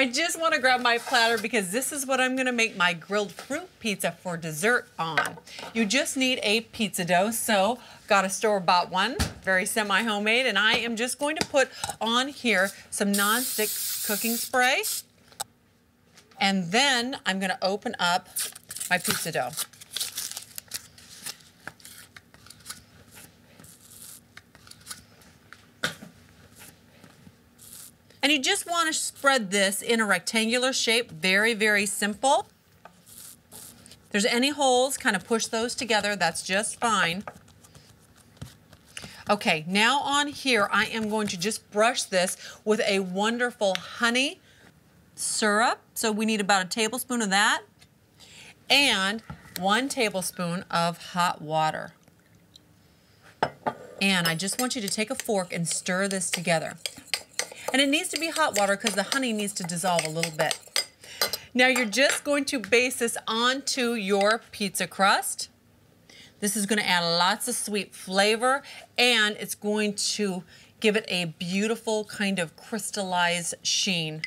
I just want to grab my platter because this is what I'm going to make my grilled fruit pizza for dessert on. You just need a pizza dough, so got a store-bought one, very semi-homemade, and I am just going to put on here some non-stick cooking spray, and then I'm going to open up my pizza dough. And you just want to spread this in a rectangular shape, very, very simple. If there's any holes, kind of push those together, that's just fine. Okay, now on here, I am going to just brush this with a wonderful honey syrup. So we need about a tablespoon of that and 1 tablespoon of hot water. And I just want you to take a fork and stir this together. And it needs to be hot water because the honey needs to dissolve a little bit. Now you're just going to base this onto your pizza crust. This is going to add lots of sweet flavor, and it's going to give it a beautiful kind of crystallized sheen.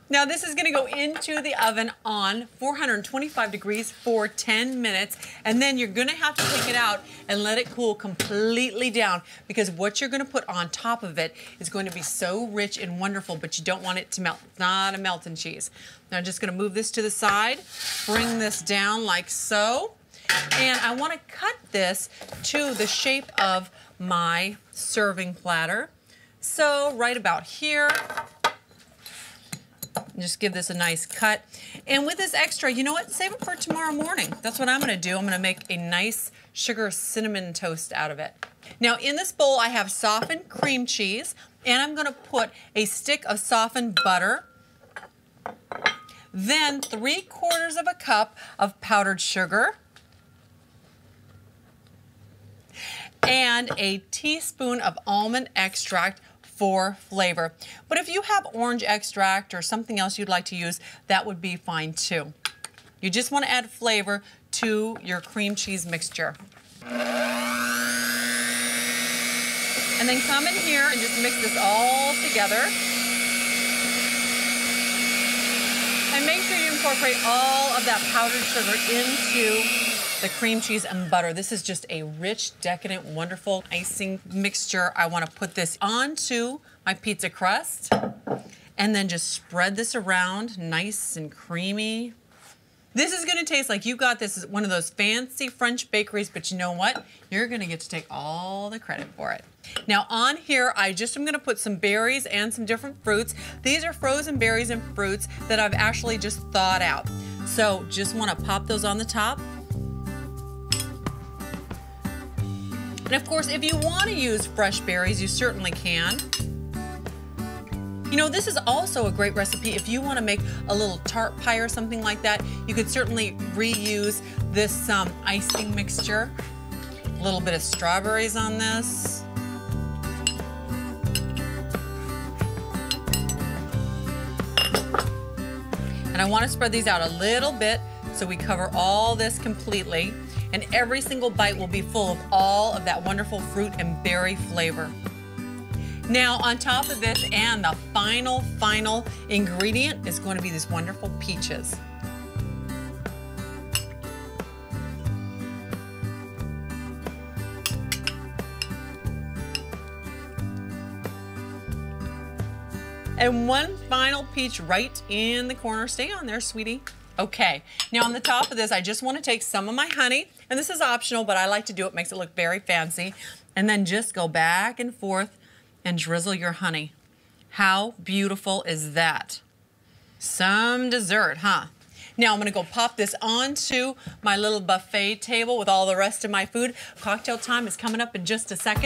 Now this is going to go into the oven on 425 degrees for 10 minutes, and then you're going to have to take it out and let it cool completely down, because what you're going to put on top of it is going to be so rich and wonderful, but you don't want it to melt. It's not a melting cheese. Now I'm just going to move this to the side, bring this down like so, and I want to cut this to the shape of my serving platter. So right about here. Just give this a nice cut. And with this extra, you know what? Save it for tomorrow morning. That's what I'm going to do. I'm going to make a nice sugar cinnamon toast out of it. Now in this bowl, I have softened cream cheese, and I'm going to put a stick of softened butter, then 3/4 of a cup of powdered sugar, and a teaspoon of almond extract for flavor. But if you have orange extract or something else you'd like to use, that would be fine too. You just want to add flavor to your cream cheese mixture. And then come in here and just mix this all together. And make sure you incorporate all of that powdered sugar into the cream cheese and butter. This is just a rich, decadent, wonderful icing mixture. I want to put this onto my pizza crust and then just spread this around nice and creamy. This is going to taste like you got this as one of those fancy French bakeries, but you know what? You're going to get to take all the credit for it. Now on here, I just am going to put some berries and some different fruits. These are frozen berries and fruits that I've actually just thawed out. So just want to pop those on the top. And of course, if you want to use fresh berries, you certainly can. You know, this is also a great recipe if you want to make a little tart pie or something like that. You could certainly reuse this icing mixture. A little bit of strawberries on this. And I want to spread these out a little bit so we cover all this completely. And every single bite will be full of all of that wonderful fruit and berry flavor. Now on top of this, and the final ingredient is going to be these wonderful peaches. And one final peach right in the corner. Stay on there, sweetie. Okay, now on the top of this, I just want to take some of my honey, and this is optional, but I like to do it, makes it look very fancy, and then just go back and forth and drizzle your honey. How beautiful is that? Some dessert, huh? Now I'm going to go pop this onto my little buffet table with all the rest of my food. Cocktail time is coming up in just a second.